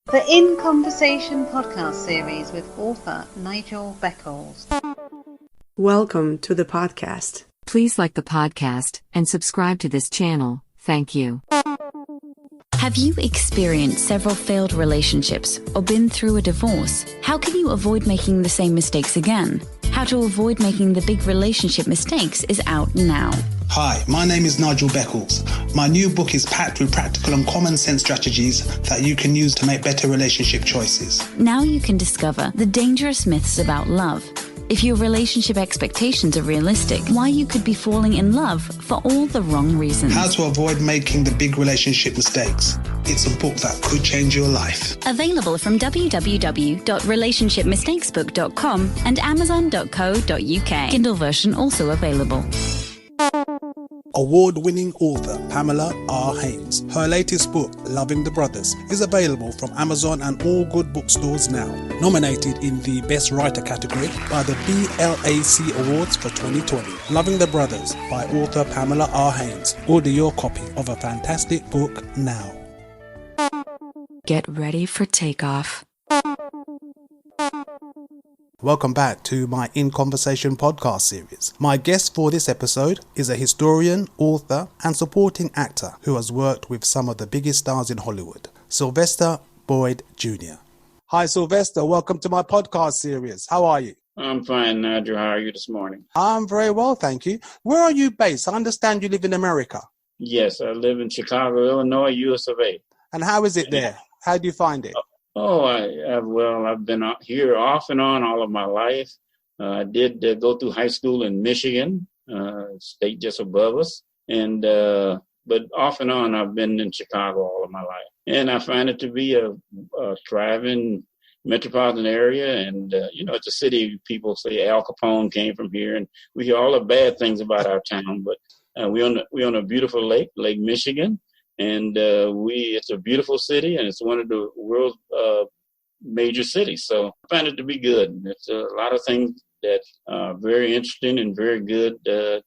The In Conversation podcast series with author Nigel Beckles. Welcome to the podcast. Please like the podcast and subscribe to this channel. Thank you. Have you experienced several failed relationships or been through a divorce? How can you avoid making the same mistakes again? How to avoid making the big relationship mistakes is out now. Hi, my name is Nigel Beckles. My new book is packed with practical and common sense strategies that you can use to make better relationship choices. Now you can discover the dangerous myths about love. If your relationship expectations are realistic, why you could be falling in love for all the wrong reasons. How to avoid making the big relationship mistakes. It's a book that could change your life. Available from www.relationshipmistakesbook.com and amazon.co.uk. Kindle version also available. Award-winning author Pamela R. Haynes. Her latest book, Loving the Brothers, is available from Amazon and all good bookstores now. Nominated in the Best Writer category by the BLAC Awards for 2020. Loving the Brothers by author Pamela R. Haynes. Order your copy of a fantastic book now. Get ready for takeoff. Welcome back to my In Conversation podcast series. My guest for this episode is a historian, author, and supporting actor who has worked with some of the biggest stars in Hollywood, Sylvester Boyd Jr. Hi, Sylvester. Welcome to my podcast series. How are you? I'm fine, Nigel. How are you this morning? I'm very well, thank you. Where are you based? I understand you live in America. Yes, I live in Chicago, Illinois, US of A. And how is it there? How do you find it? Oh, I've been out here off and on all of my life. I did go through high school in Michigan, state just above us, and but off and on I've been in Chicago all of my life, and I find it to be a thriving metropolitan area, and it's a city. People say Al Capone came from here, and we hear all the bad things about our town, but we on a beautiful lake, Lake Michigan. And it's a beautiful city, and it's one of the world's major cities. So I find it to be good. It's a lot of things that are very interesting and very good to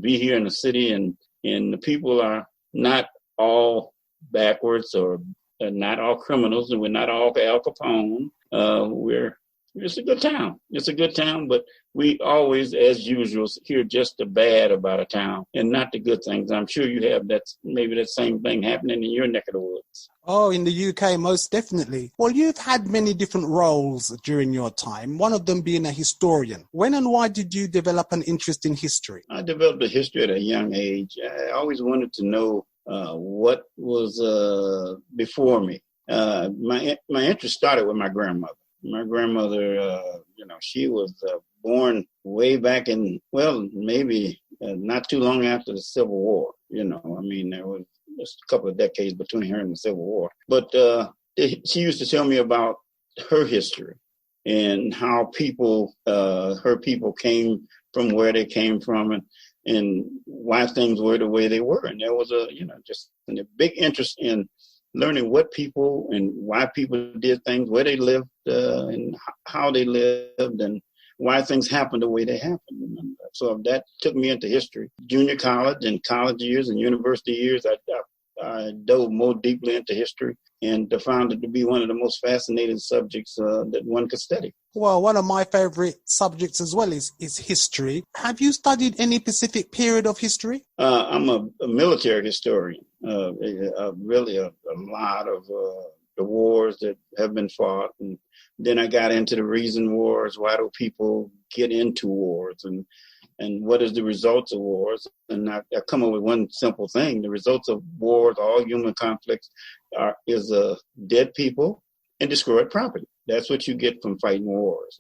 be here in the city. And the people are not all backwards or not all criminals, and we're not all Al Capone. It's a good town. It's a good town, but we always, as usual, hear just the bad about a town and not the good things. I'm sure you have maybe that same thing happening in your neck of the woods. Oh, in the UK, most definitely. Well, you've had many different roles during your time, one of them being a historian. When and why did you develop an interest in history? I developed a history at a young age. I always wanted to know what was before me. My interest started with my grandmother. My grandmother, she was born way back in, maybe not too long after the Civil War. There was just a couple of decades between her and the Civil War. But she used to tell me about her history and how her people came from where they came from and why things were the way they were. And there was just a big interest in learning what people and why people did things, where they lived and how they lived and why things happened the way they happened. And so that took me into history. Junior college and college years and university years, I dove more deeply into history and found it to be one of the most fascinating subjects that one could study. Well, one of my favorite subjects as well is history. Have you studied any specific period of history? I'm a military historian. Really a lot of the wars that have been fought. And then I got into the reason wars. Why do people get into wars? And what is the results of wars? And I come up with one simple thing. The results of wars, all human conflicts, is dead people and destroyed property. That's what you get from fighting wars.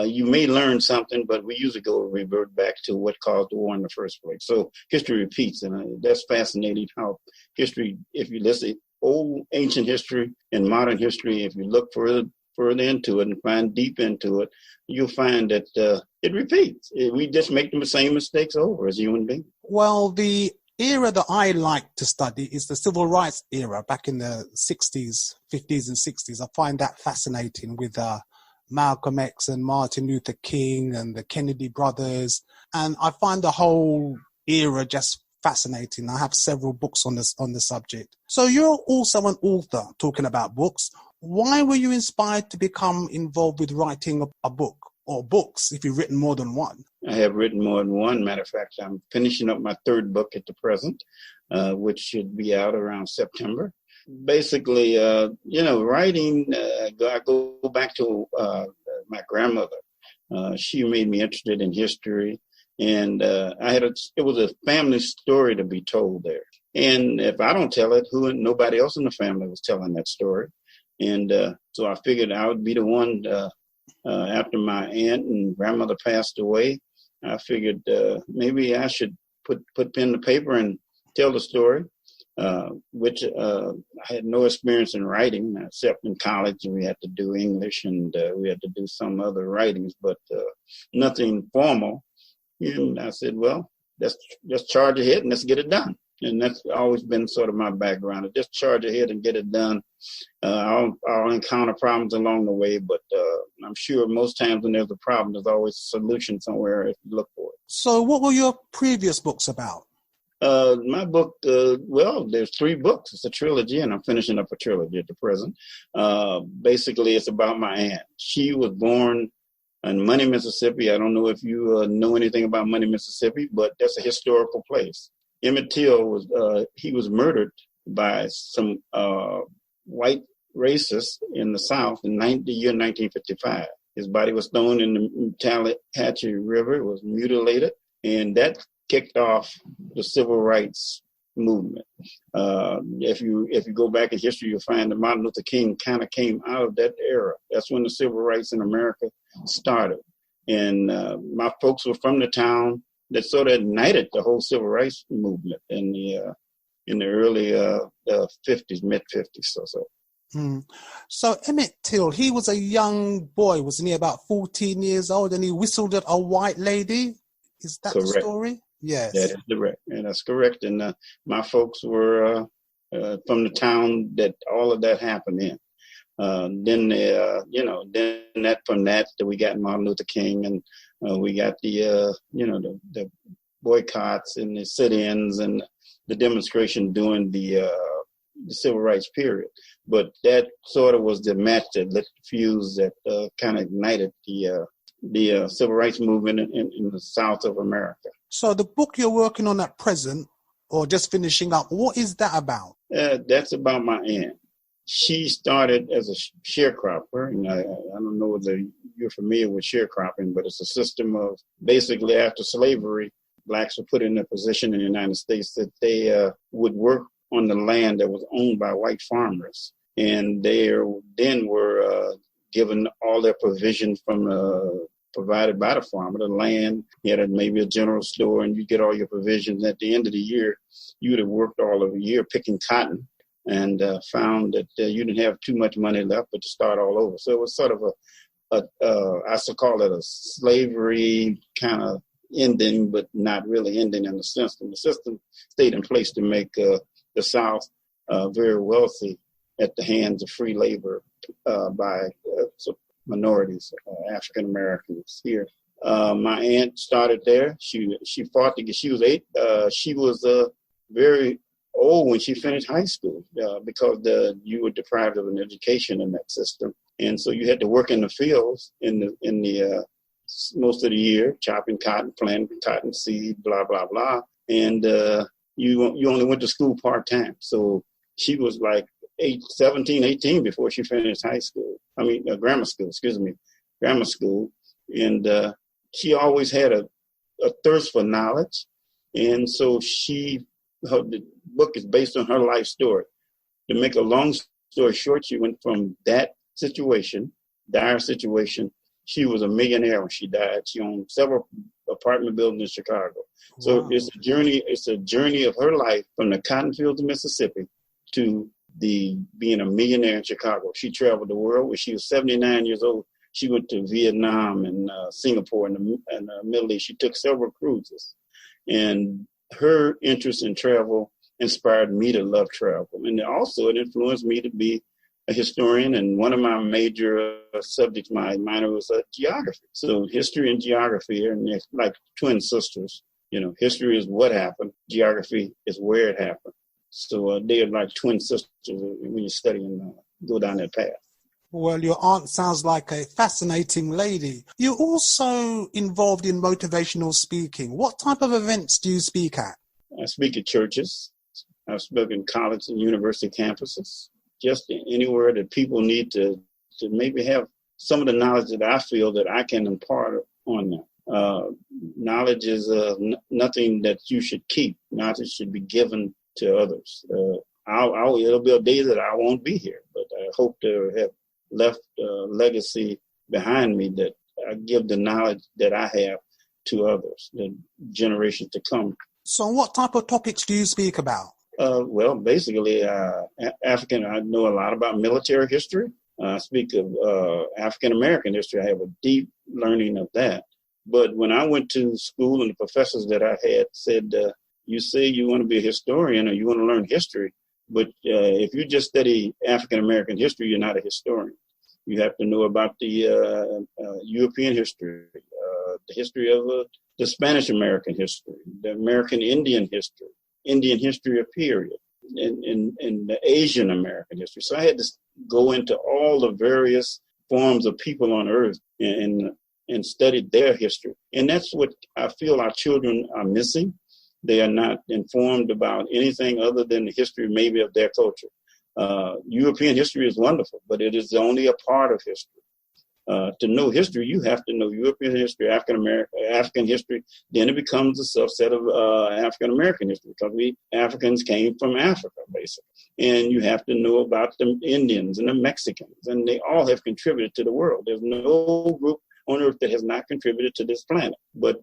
You may learn something, but we usually revert back to what caused the war in the first place. So history repeats, and that's fascinating how history, if you listen old ancient history and modern history, if you look further into it and find deep into it, you'll find that it repeats. We just make the same mistakes over as human beings. Well, the era that I like to study is the civil rights era back in the 60s, 50s and 60s. I find that fascinating with Malcolm X and Martin Luther King and the Kennedy brothers. And I find the whole era just fascinating. I have several books on the subject. So you're also an author talking about books. Why were you inspired to become involved with writing a book or books if you've written more than one? I have written more than one. Matter of fact, I'm finishing up my third book at the present, which should be out around September. Basically, writing, I go back to my grandmother. She made me interested in history, and it was a family story to be told there. And if I don't tell it, nobody else in the family was telling that story. And so I figured I would be the one after my aunt and grandmother passed away. I figured maybe I should put pen to paper and tell the story, which I had no experience in writing, except in college. We had to do English and we had to do some other writings, but nothing formal. And I said, well, let's charge ahead and let's get it done. And that's always been sort of my background. Just charge ahead and get it done. I'll encounter problems along the way, but I'm sure most times when there's a problem, there's always a solution somewhere if you look for it. So what were your previous books about? My book, there's 3 books. It's a trilogy, and I'm finishing up a trilogy at the present. Basically, it's about my aunt. She was born in Money, Mississippi. I don't know if you know anything about Money, Mississippi, but that's a historical place. Emmett Till was murdered by some white racists in the South in the year 1955. His body was thrown in the Tallahatchie River. It was mutilated, and that kicked off the civil rights movement. If you go back in history, you'll find that Martin Luther King kind of came out of that era. That's when the civil rights in America started. And my folks were from the town that sort of ignited the whole civil rights movement in the early 50s, mid-50s or so. So Emmett Till, he was a young boy, wasn't he? About 14 years old, and he whistled at a white lady. Is that correct. The story? Yes. That is correct. And that's correct. And my folks were from the town that all of that happened in. Then we got Martin Luther King, and we got the boycotts and the sit-ins and the demonstration during the civil rights period. But that sort of was the match that lit the fuse that kind of ignited the civil rights movement in the South of America. So the book you're working on at present, or just finishing up, what is that about? That's about my aunt. She started as a sharecropper, and I don't know whether you're familiar with sharecropping, but it's a system of basically after slavery, blacks were put in a position in the United States that they would work on the land that was owned by white farmers, and they then were given all their provisions from provided by the farmer, the land. You had maybe a general store, and you get all your provisions. At the end of the year, you would have worked all of the year picking cotton, and found that you didn't have too much money left, but to start all over. So it was sort of I still call it a slavery kind of ending, but not really ending in the system. The system stayed in place to make the South very wealthy at the hands of free labor by minorities, African Americans here. My aunt started there. She fought to get. She was 8. She was very old when she finished high school because you were deprived of an education in that system, and so you had to work in the fields in the most of the year, chopping cotton, planting cotton seed, blah blah blah, and you only went to school part time. So she was like 17, 18 before she finished grammar school, and she always had a thirst for knowledge, and so the book is based on her life story. To make a long story short, she went from that dire situation. She was a millionaire when she died. She owned several apartment buildings in Chicago. So wow. It's a journey of her life from the cotton fields of Mississippi to being a millionaire in Chicago. She traveled the world. When she was 79 years old, she went to Vietnam and Singapore and the Middle East. She took several cruises, and her interest in travel inspired me to love travel. And also it influenced me to be a historian. And one of my major subjects, my minor was geography. So history and geography are like twin sisters. History is what happened. Geography is where it happened. So they are like twin sisters when you study and go down that path. Well, your aunt sounds like a fascinating lady. You're also involved in motivational speaking. What type of events do you speak at? I speak at churches. I've spoken in college and university campuses. Just anywhere that people need to maybe have some of the knowledge that I feel that I can impart on them. Knowledge is nothing that you should keep. Knowledge should be given to others. It'll be a day that I won't be here, but I hope to have left a legacy behind me that I give the knowledge that I have to others, the generations to come. So what type of topics do you speak about? Well, basically, African. I know a lot about military history. I speak of African-American history. I have a deep learning of that. But when I went to school and the professors that I had said, you say you want to be a historian or you want to learn history, but if you just study African-American history, you're not a historian. You have to know about the European history, the history of the Spanish-American history, the American Indian history of period, and the Asian American history. So I had to go into all the various forms of people on earth and study their history. And that's what I feel our children are missing. They are not informed about anything other than the history maybe of their culture. European history is wonderful, but it is only a part of history. To know history, you have to know European history, African history. Then it becomes a subset of African-American history because we Africans came from Africa, basically. And you have to know about the Indians and the Mexicans, and they all have contributed to the world. There's no group on earth that has not contributed to this planet. But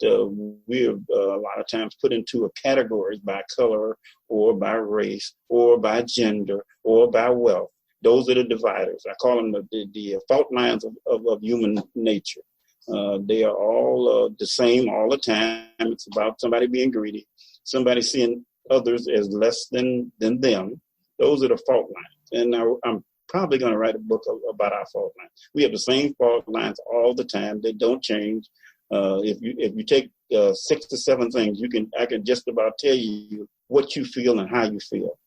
we are a lot of times put into categories by color or by race or by gender or by wealth. Those are the dividers. I call them the fault lines of human nature. They are all the same all the time. It's about somebody being greedy, somebody seeing others as less than them. Those are the fault lines. And I'm probably going to write a book about our fault lines. We have the same fault lines all the time. They don't change. If you take 6 to 7 things, I can just about tell you what you feel and how you feel.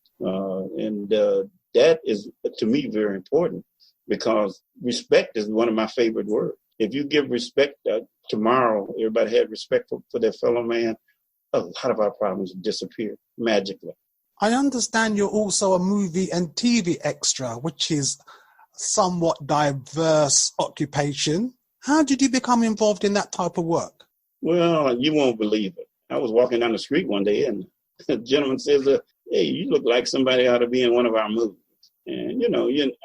That is, to me, very important because respect is one of my favorite words. If you give respect tomorrow, everybody had respect for their fellow man, a lot of our problems disappear magically. I understand you're also a movie and TV extra, which is somewhat diverse occupation. How did you become involved in that type of work? Well, you won't believe it. I was walking down the street one day and a gentleman says, hey, you look like somebody ought to be in one of our movies. And,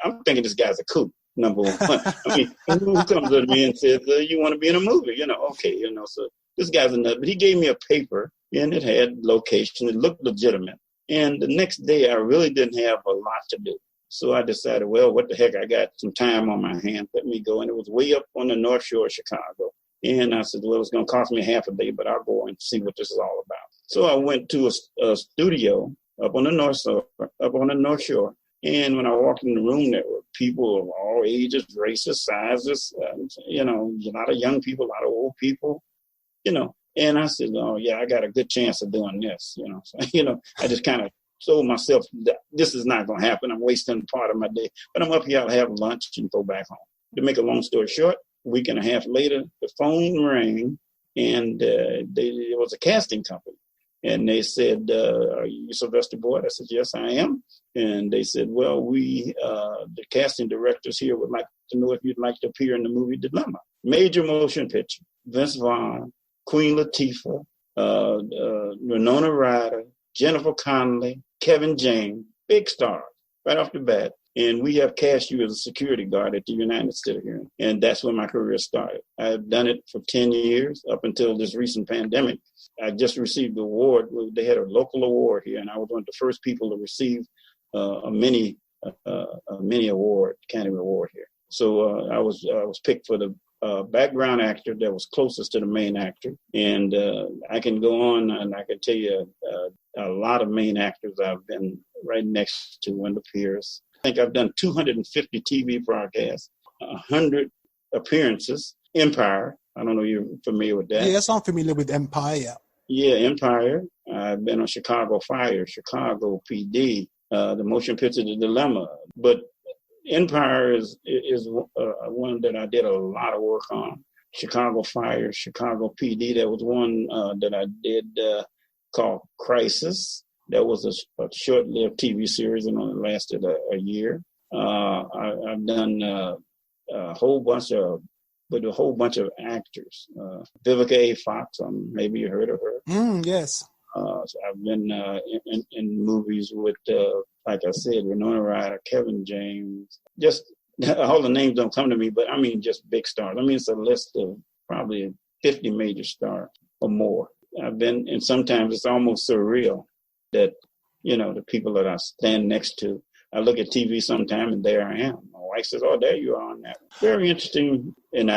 I'm thinking this guy's a kook, number one. I mean, who comes up to me and says, you want to be in a movie? Okay, so this guy's a nut. But he gave me a paper and it had location. It looked legitimate. And the next day, I really didn't have a lot to do. So I decided, well, what the heck? I got some time on my hands. Let me go. And it was way up on the North Shore of Chicago. And I said, well, it's going to cost me half a day, but I'll go and see what this is all about. So I went to a studio up on the North Shore. And when I walked in the room, there were people of all ages, races, sizes, a lot of young people, a lot of old people, And I said, oh, yeah, I got a good chance of doing this, So, I just kind of told myself that this is not going to happen. I'm wasting part of my day. But I'm up here, I'll have lunch and go back home. To make a long story short, a week and a half later, the phone rang, and it was a casting company. And they said, are you Sylvester Boyd? I said, yes, I am. And they said, well, the casting directors here would like to know if you'd like to appear in the movie Dilemma. Major motion picture. Vince Vaughn, Queen Latifah, Winona Ryder, Jennifer Connelly, Kevin James, big stars right off the bat. And we have cast you as a security guard at the United States hearing. And that's when my career started. I've done it for 10 years up until this recent pandemic. I just received the award. They had a local award here, and I was one of the first people to receive a mini award, Academy Award here. So I was picked for the background actor that was closest to the main actor. And I can go on and I can tell you a lot of main actors I've been right next to. Wendell Pierce. I think I've done 250 TV broadcasts, 100 appearances. Empire. I don't know if you're familiar with that. Yes, I'm familiar with Empire. Yeah. Yeah, Empire. I've been on Chicago Fire, Chicago PD, the motion picture The Dilemma. But Empire is one that I did a lot of work on. Chicago Fire, Chicago PD. There was one that I did called Crisis. That was a short-lived TV series and only lasted a year. I've done a whole bunch of actors. Vivica A. Fox, maybe you heard of her. Yes. So I've been in movies with, like I said, Winona Ryder, Kevin James. Just all the names don't come to me, but I mean just big stars. I mean, it's a list of probably 50 major stars or more. I've been, and sometimes it's almost surreal that, the people that I stand next to, I look at TV sometime and there I am. My wife says, "Oh, there you are on that." Very interesting. And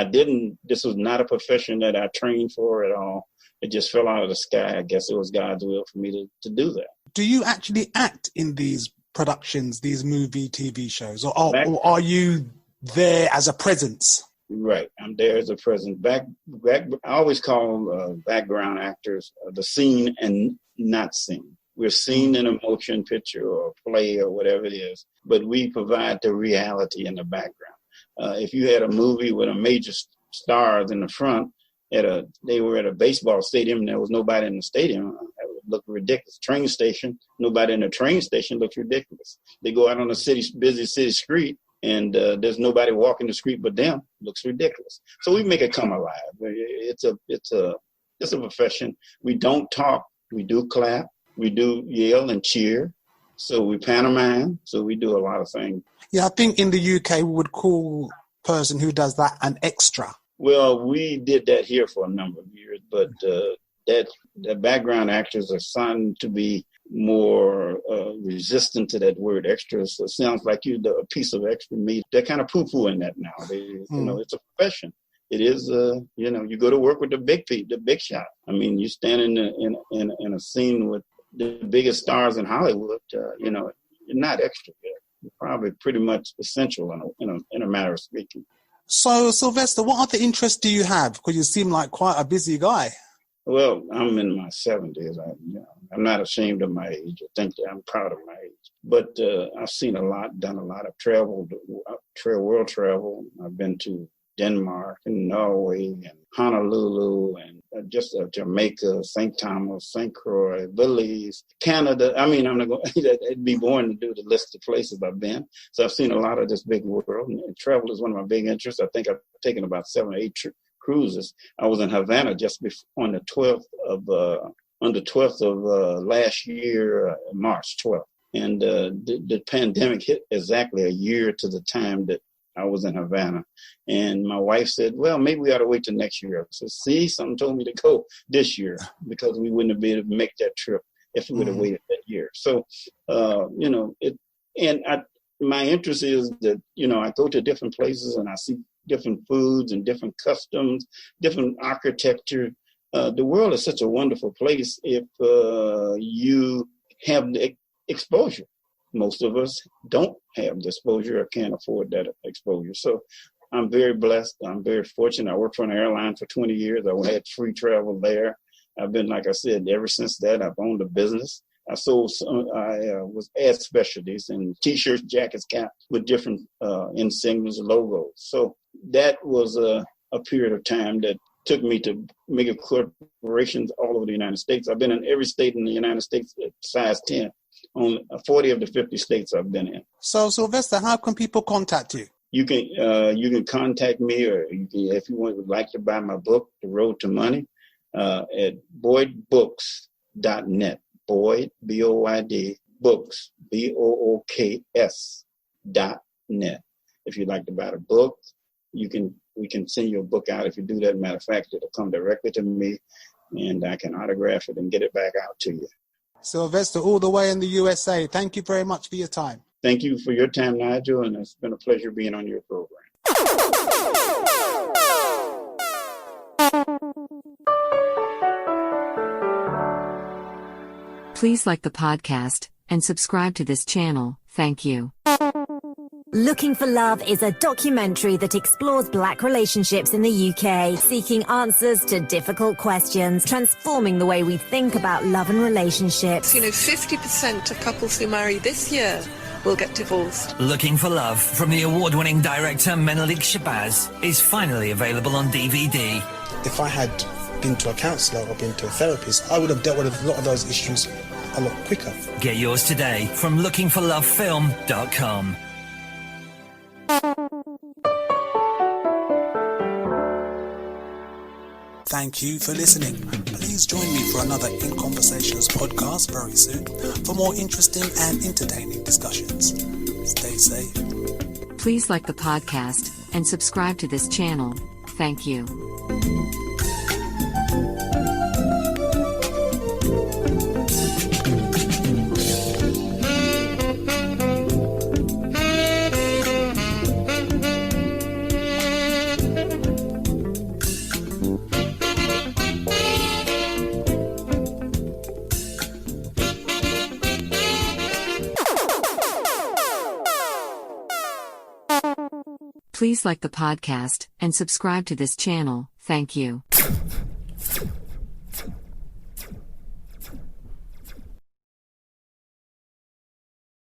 this was not a profession that I trained for at all. It just fell out of the sky. I guess it was God's will for me to do that. Do you actually act in these productions, these movie, TV shows, or are you there as a presence? Right. I'm there as a presence. Back. I always call background actors the seen and not seen. We're seen in a motion picture or play or whatever it is, but we provide the reality in the background. If you had a movie with a major stars in the front, they were at a baseball stadium and there was nobody in the stadium, that would look ridiculous. Train station, nobody in the train station looks ridiculous. They go out on a busy city street and there's nobody walking the street but them, looks ridiculous. So we make it come alive. It's a profession. We don't talk, we do clap. We do yell and cheer. So we pantomime. So we do a lot of things. Yeah, I think in the UK we would call a person who does that an extra. Well, we did that here for a number of years, but the background actors are starting to be more resistant to that word extra. So it sounds like you're a piece of extra meat. They're kind of poo-pooing that now. It's a profession. It is, you go to work with the big shot. I mean, you stand in a scene with the biggest stars in Hollywood, you're not extra yet. You're probably pretty much essential in a matter of speaking. So, Sylvester, what other interests do you have? Because you seem like quite a busy guy. Well, I'm in my 70s. I'm not ashamed of my age. I think that I'm proud of my age. But I've seen a lot, done a lot of world travel. I've been to Denmark and Norway and Honolulu and just Jamaica, St. Thomas, St. Croix, Belize, Canada. I mean, I'm not going. It'd be boring to do the list of places I've been. So I've seen a lot of this big world, and travel is one of my big interests. I think I've taken about 7 or 8 cruises. I was in Havana just before on the 12th of last year, March 12th, and the pandemic hit exactly a year to the time that I was in Havana. And my wife said, "Well, maybe we ought to wait till next year." I said, "See, something told me to go this year because we wouldn't have been able to make that trip if we would have waited that year." So, my interest is that, I go to different places and I see different foods and different customs, different architecture. The world is such a wonderful place if you have the exposure. Most of us don't have the exposure or can't afford that exposure. So I'm very blessed. I'm very fortunate. I worked for an airline for 20 years. I had free travel there. I've been, like I said, ever since that, I've owned a business. I was ad specialties and T-shirts, jackets, cap with different insignias, logos. So that was a period of time that took me to mega corporations all over the United States. I've been in every state in the United States at size 10. On 40 of the 50 states I've been in. So, Sylvester, how can people contact you? You can contact me, or if you would like to buy my book, The Road to Money, at boydbooks.net. Boyd, B-O-Y-D, books, B-O-O-K-S.net. If you'd like to buy the book, we can send you a book out. If you do that, matter of fact, it'll come directly to me, and I can autograph it and get it back out to you. Sylvester, all the way in the USA, thank you very much for your time. Thank you for your time, Nigel, and it's been a pleasure being on your program. Please like the podcast and subscribe to this channel. Thank you. Looking for Love is a documentary that explores black relationships in the UK, seeking answers to difficult questions, transforming the way we think about love and relationships. 50% of couples who marry this year will get divorced. Looking for Love from the award-winning director Menelik Shabazz is finally available on DVD. If I had been to a counsellor or been to a therapist, I would have dealt with a lot of those issues a lot quicker. Get yours today from lookingforlovefilm.com. Thank you for listening. Please join me for another In Conversations podcast very soon for more interesting and entertaining discussions. Stay safe. Please like the podcast and subscribe to this channel. Thank you. Please like the podcast and subscribe to this channel. Thank you.